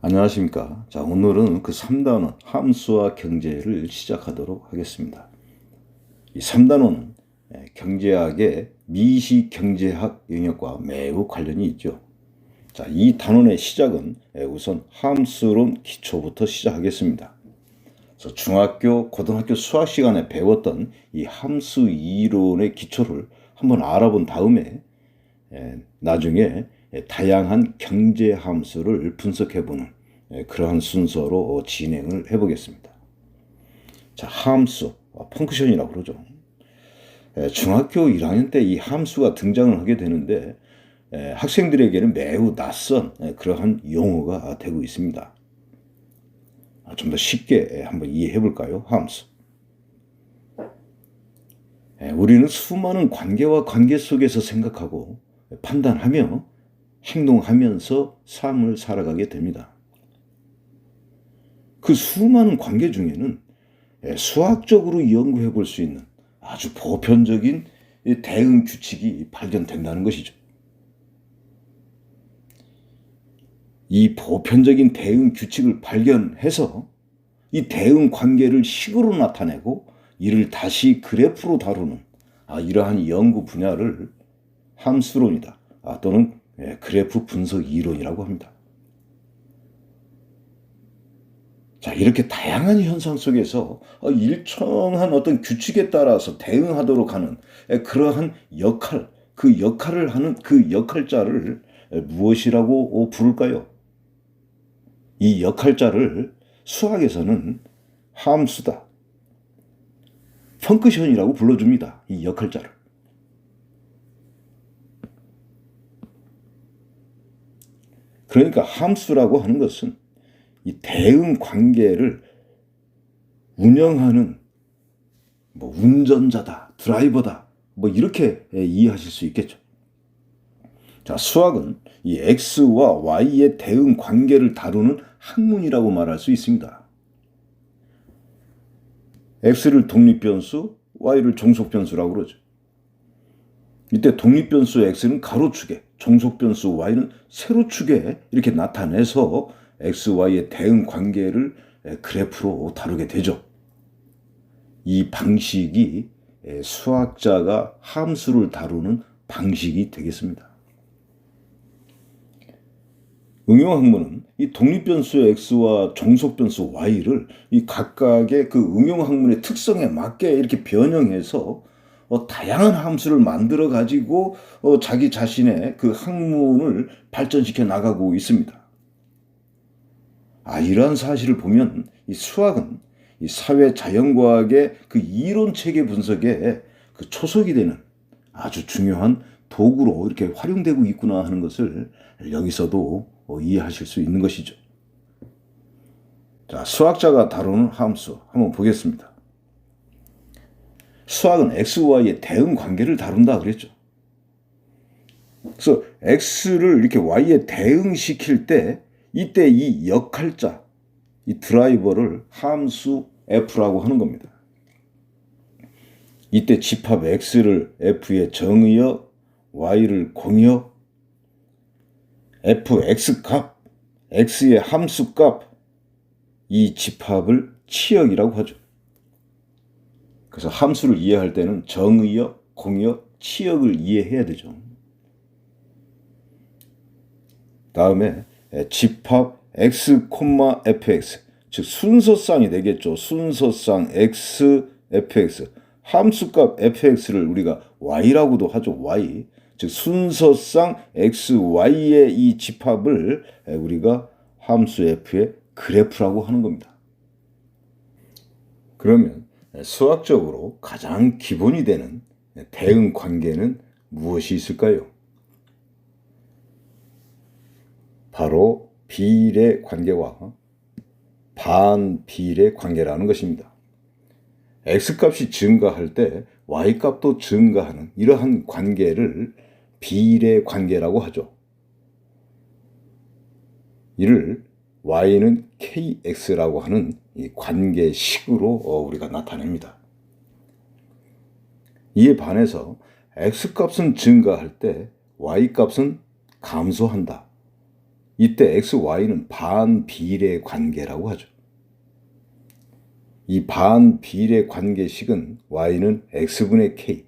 안녕하십니까. 자, 오늘은 그 3단원 함수와 경제를 시작하도록 하겠습니다. 이 3단원은 경제학의 미시경제학 영역과 매우 관련이 있죠. 자, 이 단원의 시작은 우선 함수론 기초부터 시작하겠습니다. 그래서 중학교, 고등학교 수학 시간에 배웠던 이 함수 이론의 기초를 한번 알아본 다음에 나중에 다양한 경제 함수를 분석해보는 그러한 순서로 진행을 해보겠습니다. 자, 함수, 펑크션이라고 그러죠. 중학교 1학년 때 이 함수가 등장을 하게 되는데 학생들에게는 매우 낯선 그러한 용어가 되고 있습니다. 좀 더 쉽게 한번 이해해 볼까요? 함수. 우리는 수많은 관계와 관계 속에서 생각하고 판단하며 행동하면서 삶을 살아가게 됩니다. 그 수많은 관계 중에는 수학적으로 연구해 볼 수 있는 아주 보편적인 대응 규칙이 발견된다는 것이죠. 이 보편적인 대응 규칙을 발견해서 이 대응 관계를 식으로 나타내고 이를 다시 그래프로 다루는 이러한 연구 분야를 함수론이다. 또는 그래프 분석 이론이라고 합니다. 자, 이렇게 다양한 현상 속에서 일정한 어떤 규칙에 따라서 대응하도록 하는 그러한 역할, 그 역할을 하는 그 역할자를 무엇이라고 부를까요? 이 역할자를 수학에서는 함수다, 펑크션이라고 불러줍니다. 이 역할자를. 그러니까 함수라고 하는 것은 이 대응 관계를 운영하는 운전자다, 드라이버다, 이렇게 이해하실 수 있겠죠. 자, 수학은 이 x와 y의 대응 관계를 다루는 학문이라고 말할 수 있습니다. x를 독립변수, y를 종속변수라고 그러죠. 이때 독립변수 x는 가로축에, 종속변수 y는 세로축에 이렇게 나타내서 x, y의 대응 관계를 그래프로 다루게 되죠. 이 방식이 수학자가 함수를 다루는 방식이 되겠습니다. 응용학문은 이 독립변수 x와 종속변수 y를 이 각각의 그 응용학문의 특성에 맞게 이렇게 변형해서 다양한 함수를 만들어 가지고 자기 자신의 그 학문을 발전시켜 나가고 있습니다. 이러한 사실을 보면 이 수학은 이 사회 자연과학의 그 이론 체계 분석에 그 초석이 되는 아주 중요한 도구로 이렇게 활용되고 있구나 하는 것을 여기서도 이해하실 수 있는 것이죠. 자, 수학자가 다루는 함수 한번 보겠습니다. 수학은 xy의 대응 관계를 다룬다 그랬죠. 그래서 x를 이렇게 y에 대응시킬 때 이때 이 역할자, 이 드라이버를 함수 f라고 하는 겁니다. 이때 집합 x를 f에 정의어, y를 공여, fx 값, x의 함수 값, 이 집합을 치역이라고 하죠. 그래서 함수를 이해할 때는 정의어, 공여, 치역을 이해해야 되죠. 다음에 집합 x, fx, 즉 순서쌍이 되겠죠. 순서쌍 x, fx, 함수값 fx를 우리가 y라고도 하죠. y, 즉 순서쌍 x, y의 이 집합을 우리가 함수 f의 그래프라고 하는 겁니다. 그러면 수학적으로 가장 기본이 되는 대응 관계는 무엇이 있을까요? 바로 비례 관계와 반비례 관계라는 것입니다. x값이 증가할 때 y값도 증가하는 이러한 관계를 비례 관계라고 하죠. 이를 y는 kx라고 하는 이 관계식으로 우리가 나타냅니다. 이에 반해서 x값은 증가할 때 y값은 감소한다. 이때 XY는 반비례 관계라고 하죠. 이 반비례 관계식은 Y는 X분의 K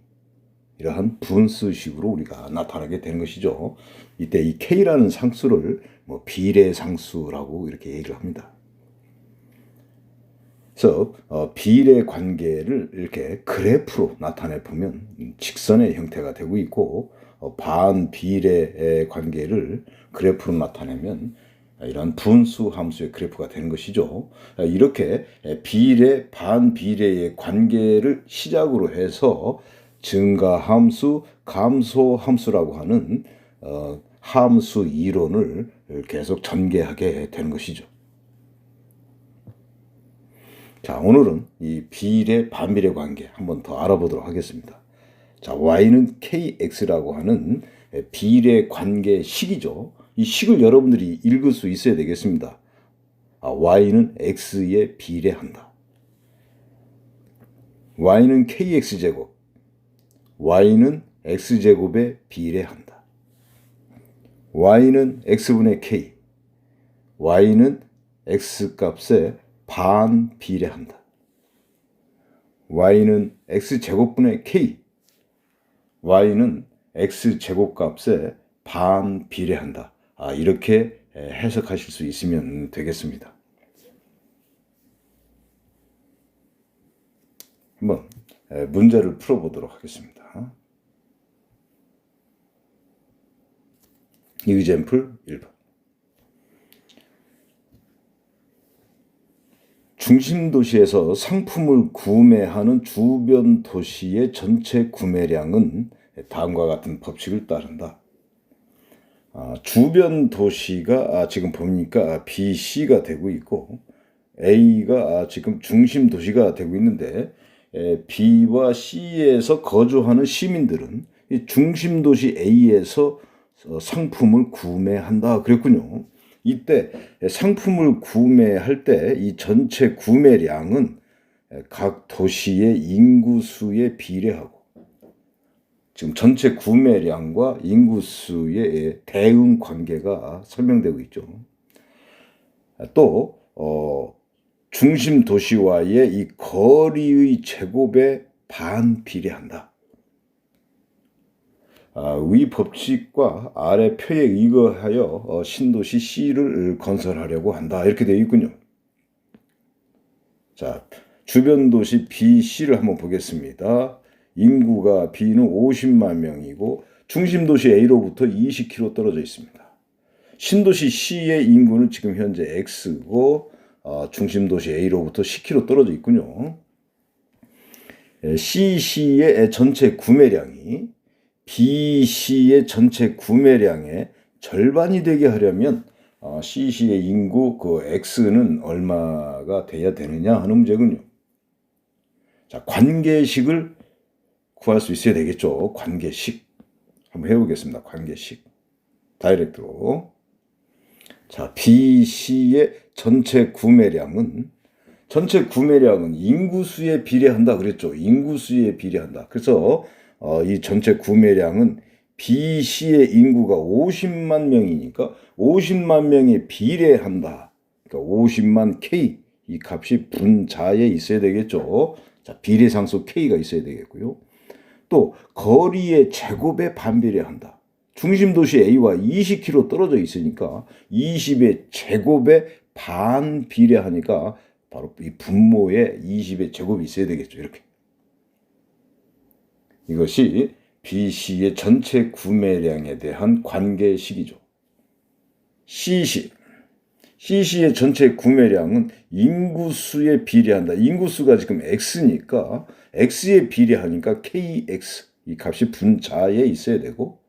이러한 분수식으로 우리가 나타나게 되는 것이죠. 이때 이 K라는 상수를 뭐 비례상수라고 이렇게 얘기를 합니다. 그래서 비례 관계를 이렇게 그래프로 나타내 보면 직선의 형태가 되고 있고 반비례 관계를 그래프로 나타내면 이런 분수 함수의 그래프가 되는 것이죠. 이렇게 비례, 반비례의 관계를 시작으로 해서 증가함수, 감소함수라고 하는 함수 이론을 계속 전개하게 되는 것이죠. 자, 오늘은 이 비례, 반비례 관계 한번 더 알아보도록 하겠습니다. 자, Y는 KX라고 하는 비례 관계 식이죠. 이 식을 여러분들이 읽을 수 있어야 되겠습니다. Y는 X에 비례한다. Y는 KX제곱. Y는 X제곱에 비례한다. Y는 X분의 K. Y는 X값에 반비례한다. Y는 X제곱분의 K. Y는 X제곱값에 반비례한다. 이렇게 해석하실 수 있으면 되겠습니다. 한번 문제를 풀어보도록 하겠습니다. example 1번. 중심 도시에서 상품을 구매하는 주변 도시의 전체 구매량은 다음과 같은 법칙을 따른다. 주변 도시가 지금 보니까 B, C가 되고 있고 A가 지금 중심 도시가 되고 있는데 B와 C에서 거주하는 시민들은 이 중심 도시 A에서 상품을 구매한다 그랬군요. 이때 상품을 구매할 때 이 전체 구매량은 각 도시의 인구수에 비례하고 지금 전체 구매량과 인구수의 대응 관계가 설명되고 있죠. 또 중심 도시와의 이 거리의 제곱에 반비례한다. 위 법칙과 아래 표에 의거하여 신도시 C를 건설하려고 한다. 이렇게 되어 있군요. 자, 주변 도시 B, C를 한번 보겠습니다. 인구가 B는 50만 명이고 중심 도시 A로부터 20km 떨어져 있습니다. 신도시 C의 인구는 지금 현재 X고 중심 도시 A로부터 10km 떨어져 있군요. CC의 전체 구매량이 BC의 전체 구매량의 절반이 되게 하려면 CC의 인구 그 X는 얼마가 돼야 되느냐 하는 문제군요. 자, 관계식을 구할 수 있어야 되겠죠. 관계식. 한번 해보겠습니다. 관계식. 다이렉트로. 자, BC의 전체 구매량은 인구수에 비례한다 그랬죠. 인구수에 비례한다. 그래서 이 전체 구매량은 BC의 인구가 50만 명이니까 50만 명에 비례한다. 그러니까 50만 K 이 값이 분자에 있어야 되겠죠. 자, 비례상수 K가 있어야 되겠고요. 또 거리의 제곱에 반비례한다. 중심 도시 A와 20km 떨어져 있으니까 20의 제곱에 반비례하니까 바로 이 분모에 20의 제곱이 있어야 되겠죠. 이렇게. 이것이 BC의 전체 구매량에 대한 관계식이죠. CC의 전체 구매량은 인구수에 비례한다. 인구수가 지금 X니까 X에 비례하니까 KX 이 값이 분자에 있어야 되고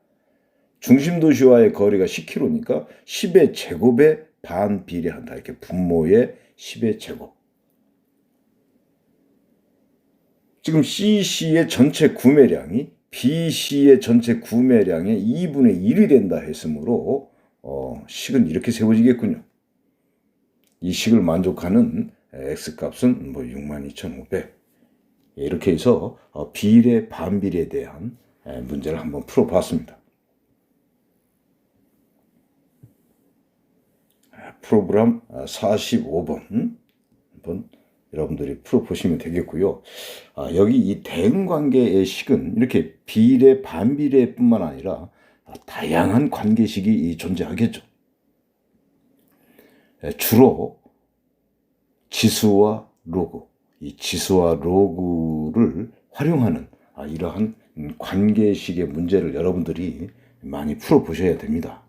중심 도시와의 거리가 10km니까 10의 제곱에 반비례한다. 이렇게 분모에 10의 제곱. 지금 CC의 전체 구매량이 BC의 전체 구매량의 2분의 1이 된다 했으므로 식은 이렇게 세워지겠군요. 이 식을 만족하는 X값은 62,500. 이렇게 해서 비례, 반비례에 대한 문제를 한번 풀어봤습니다. 프로그램 45번 한번 여러분들이 풀어보시면 되겠고요. 여기 이 대응관계의 식은 이렇게 비례, 반비례뿐만 아니라 다양한 관계식이 존재하겠죠. 주로 지수와 로그, 이 지수와 로그를 활용하는 이러한 관계식의 문제를 여러분들이 많이 풀어보셔야 됩니다.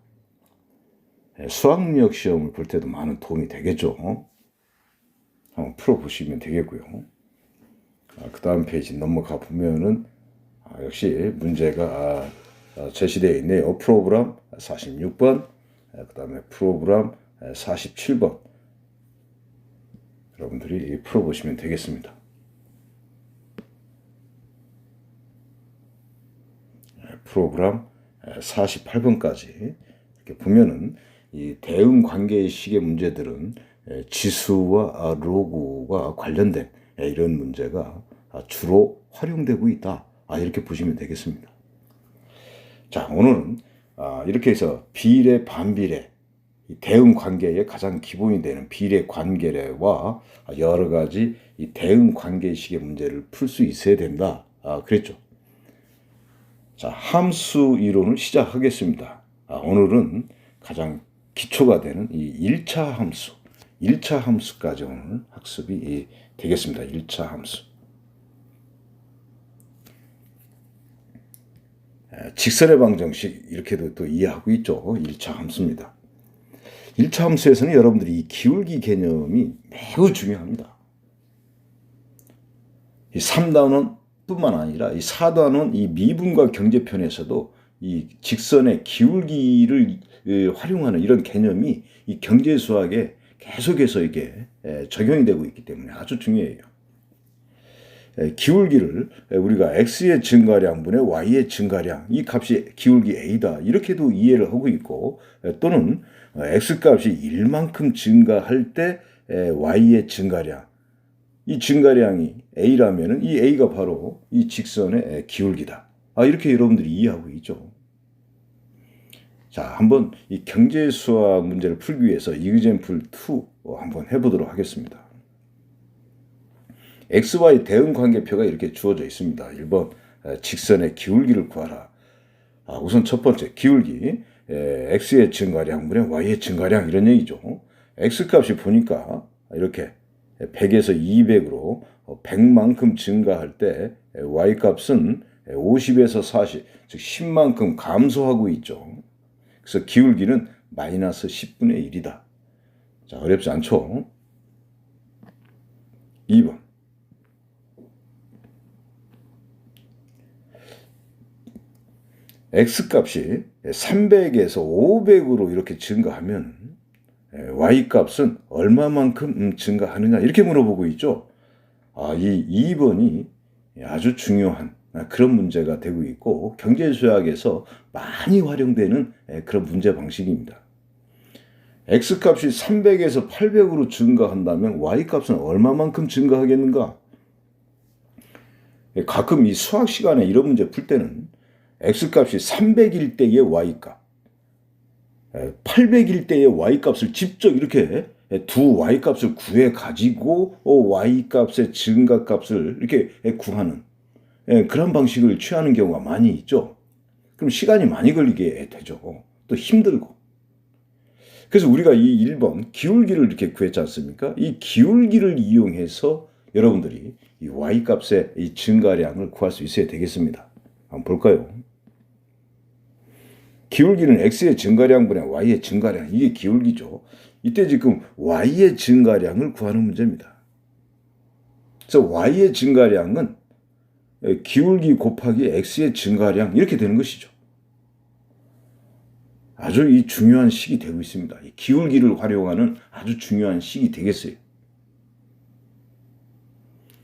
수학력 시험을 볼 때도 많은 도움이 되겠죠. 한번 풀어보시면 되겠고요. 그 다음 페이지 넘어가 보면은 역시 문제가 제시되어 있네요. 프로그램 46번, 그 다음에 프로그램 47번 여러분들이 풀어보시면 되겠습니다. 프로그램 48번까지 이렇게 보면은 이 대응 관계식의 문제들은 지수와 로그와 관련된 이런 문제가 주로 활용되고 있다. 이렇게 보시면 되겠습니다. 자, 오늘은 이렇게 해서 비례, 반비례, 대응 관계의 가장 기본이 되는 비례 관계례와 여러 가지 이 대응 관계식의 문제를 풀 수 있어야 된다. 그랬죠. 자, 함수 이론을 시작하겠습니다. 오늘은 가장 기초가 되는 이 1차 함수, 1차 함수까지 오늘 학습이 되겠습니다. 1차 함수. 직선의 방정식 이렇게도 또 이해하고 있죠. 1차 함수입니다. 1차 함수에서는 여러분들이 이 기울기 개념이 매우 중요합니다. 이 3단원 뿐만 아니라 이 4단원 이 미분과 경제편에서도 이 직선의 기울기를 활용하는 이런 개념이 이 경제 수학에 계속해서 이게 적용이 되고 있기 때문에 아주 중요해요. 기울기를 우리가 x의 증가량분의 y의 증가량, 이 값이 기울기 a다 이렇게도 이해를 하고 있고, 또는 x값이 1만큼 증가할 때 y의 증가량, 이 증가량이 a라면은 이 a가 바로 이 직선의 기울기다. 이렇게 여러분들이 이해하고 있죠. 자, 한번 이 경제 수학 문제를 풀기 위해서 example 2 한번 해보도록 하겠습니다. XY 대응 관계표가 이렇게 주어져 있습니다. 1번 직선의 기울기를 구하라. 우선 첫 번째 기울기, X의 증가량분의 Y의 증가량 이런 얘기죠. X값이 보니까 이렇게 100에서 200으로 100만큼 증가할 때 Y값은 50에서 40, 즉 10만큼 감소하고 있죠. 그래서 기울기는 마이너스 10분의 1이다. 자, 어렵지 않죠? 2번. X값이 300에서 500으로 이렇게 증가하면 Y값은 얼마만큼 증가하느냐 이렇게 물어보고 있죠. 이 2번이 아주 중요한 그런 문제가 되고 있고 경제수학에서 많이 활용되는 그런 문제 방식입니다. X값이 300에서 800으로 증가한다면 Y값은 얼마만큼 증가하겠는가? 가끔 이 수학 시간에 이런 문제 풀 때는 X값이 300일 때의 Y값, 800일 때의 Y값을 직접 이렇게 두 Y값을 구해 가지고 Y값의 증가값을 이렇게 구하는 그런 방식을 취하는 경우가 많이 있죠. 그럼 시간이 많이 걸리게 되죠. 또 힘들고. 그래서 우리가 이 1번 기울기를 이렇게 구했지 않습니까? 이 기울기를 이용해서 여러분들이 이 Y값의 이 증가량을 구할 수 있어야 되겠습니다. 한번 볼까요? 기울기는 X의 증가량분의 Y의 증가량, 이게 기울기죠. 이때 지금 Y의 증가량을 구하는 문제입니다. 그래서 Y의 증가량은 기울기 곱하기 X의 증가량 이렇게 되는 것이죠. 아주 이 중요한 식이 되고 있습니다. 이 기울기를 활용하는 아주 중요한 식이 되겠어요.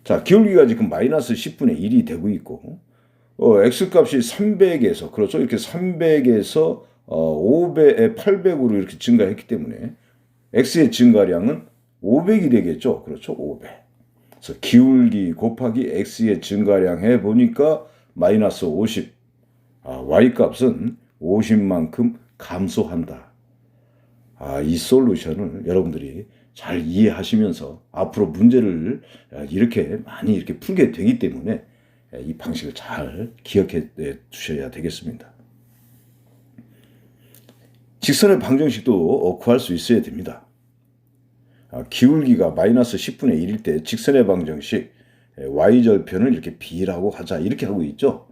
자, 기울기가 지금 마이너스 10분의 1이 되고 있고, X값이 300에서, 그렇죠. 이렇게 300에서 500, 800으로 이렇게 증가했기 때문에 X의 증가량은 500이 되겠죠. 그렇죠. 500. 그래서 기울기 곱하기 X의 증가량 해보니까 마이너스 50. Y값은 50만큼 감소한다. 이 솔루션을 여러분들이 잘 이해하시면서 앞으로 문제를 이렇게 많이 이렇게 풀게 되기 때문에 이 방식을 잘 기억해 두셔야 되겠습니다. 직선의 방정식도 구할 수 있어야 됩니다. 기울기가 마이너스 10분의 1일 때 직선의 방정식 y절편을 이렇게 b라고 하자 이렇게 하고 있죠.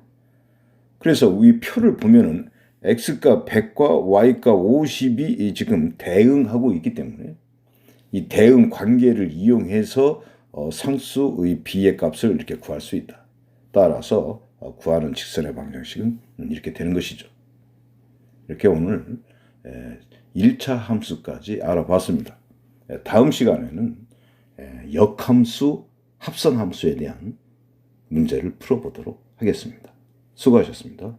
그래서 이 표를 보면은 x가 100과 y가 50이 지금 대응하고 있기 때문에 이 대응 관계를 이용해서 상수의 b의 값을 이렇게 구할 수 있다. 따라서 구하는 직선의 방정식은 이렇게 되는 것이죠. 이렇게 오늘 1차 함수까지 알아봤습니다. 다음 시간에는 역함수, 합성함수에 대한 문제를 풀어보도록 하겠습니다. 수고하셨습니다.